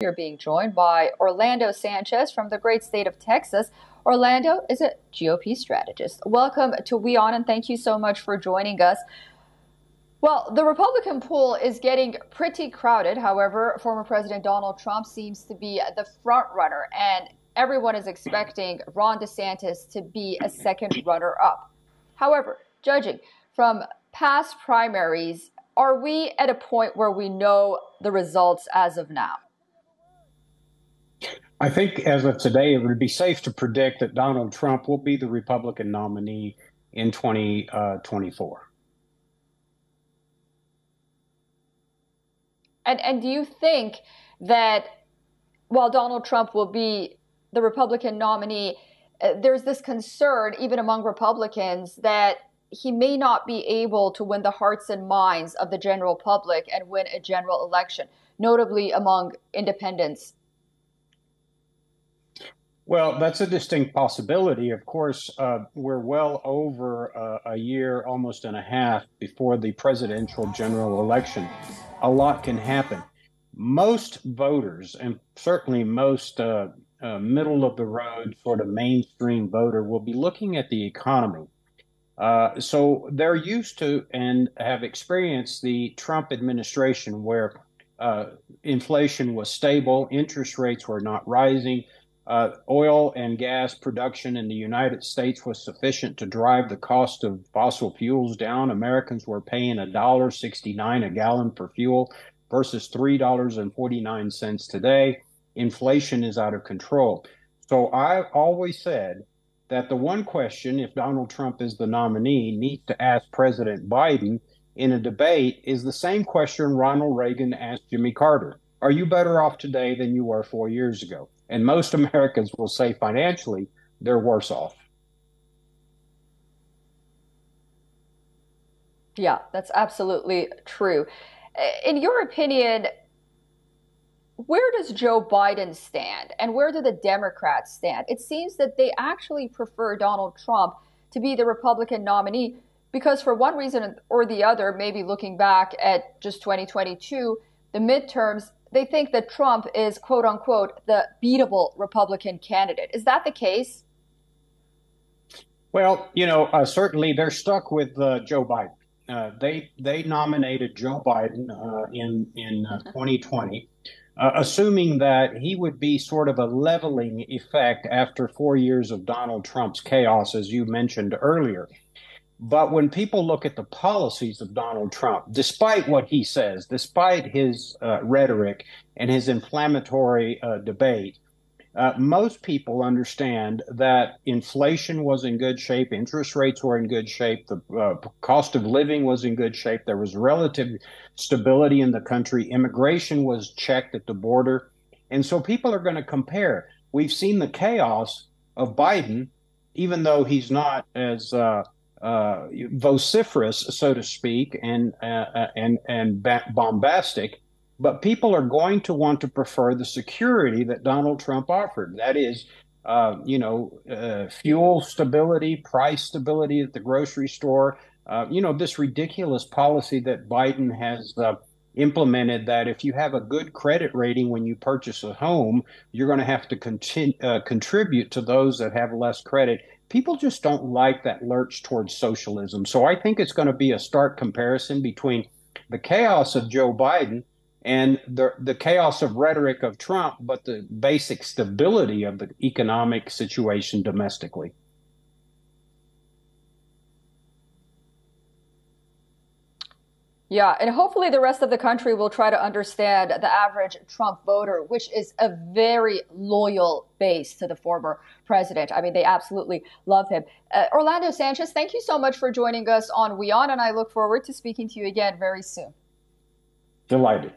You're being joined by Orlando Sanchez from the great state of Texas. Orlando is a GOP strategist. Welcome to WION, and thank you so much for joining us. Well, the Republican pool is getting pretty crowded. However, former President Donald Trump seems to be the front runner, and everyone is expecting Ron DeSantis to be a second runner-up. However, judging from past primaries, are we at a point where we know the results as of now? I think as of today, it would be safe to predict that Donald Trump will be the Republican nominee in 2024. And do you think that while Donald Trump will be the Republican nominee, there's this concern, even among Republicans, that he may not be able to win the hearts and minds of the general public and win a general election, notably among independents? Well, that's a distinct possibility. Of course, we're well over a year, almost and a half before the presidential general election. A lot can happen. Most voters, and certainly most middle of the road sort of mainstream voter, will be looking at the economy. So they're used to and have experienced the Trump administration where inflation was stable, interest rates were not rising. Oil and gas production in the United States was sufficient to drive the cost of fossil fuels down. Americans were paying $1.69 a gallon for fuel versus $3.49 today. Inflation is out of control. So I've always said that the one question, if Donald Trump is the nominee, needs to ask President Biden in a debate is the same question Ronald Reagan asked Jimmy Carter. Are you better off today than you were 4 years ago? And most Americans will say financially, they're worse off. Yeah, that's absolutely true. In your opinion, where does Joe Biden stand and where do the Democrats stand? It seems that they actually prefer Donald Trump to be the Republican nominee because for one reason or the other, maybe looking back at just 2022, the midterms, they think that Trump is, quote unquote, the beatable Republican candidate. Is that the case? Well, certainly they're stuck with Joe Biden. They nominated Joe Biden in 2020, assuming that he would be sort of a leveling effect after 4 years of Donald Trump's chaos, as you mentioned earlier. But when people look at the policies of Donald Trump, despite what he says, despite his rhetoric and his inflammatory debate, most people understand that inflation was in good shape, interest rates were in good shape, the cost of living was in good shape, there was relative stability in the country, immigration was checked at the border. And so people are going to compare. We've seen the chaos of Biden, even though he's not as vociferous, so to speak, and bombastic, but people are going to want to prefer the security that Donald Trump offered. That is, fuel stability, price stability at the grocery store. This ridiculous policy that Biden has implemented that if you have a good credit rating when you purchase a home, you're going to have to contribute to those that have less credit. People just don't like that lurch towards socialism. So I think it's going to be a stark comparison between the chaos of Joe Biden and the chaos of rhetoric of Trump, but the basic stability of the economic situation domestically. Yeah, and hopefully the rest of the country will try to understand the average Trump voter, which is a very loyal base to the former president. I mean, they absolutely love him. Orlando Sanchez, thank you so much for joining us on WION, and I look forward to speaking to you again very soon. Delighted.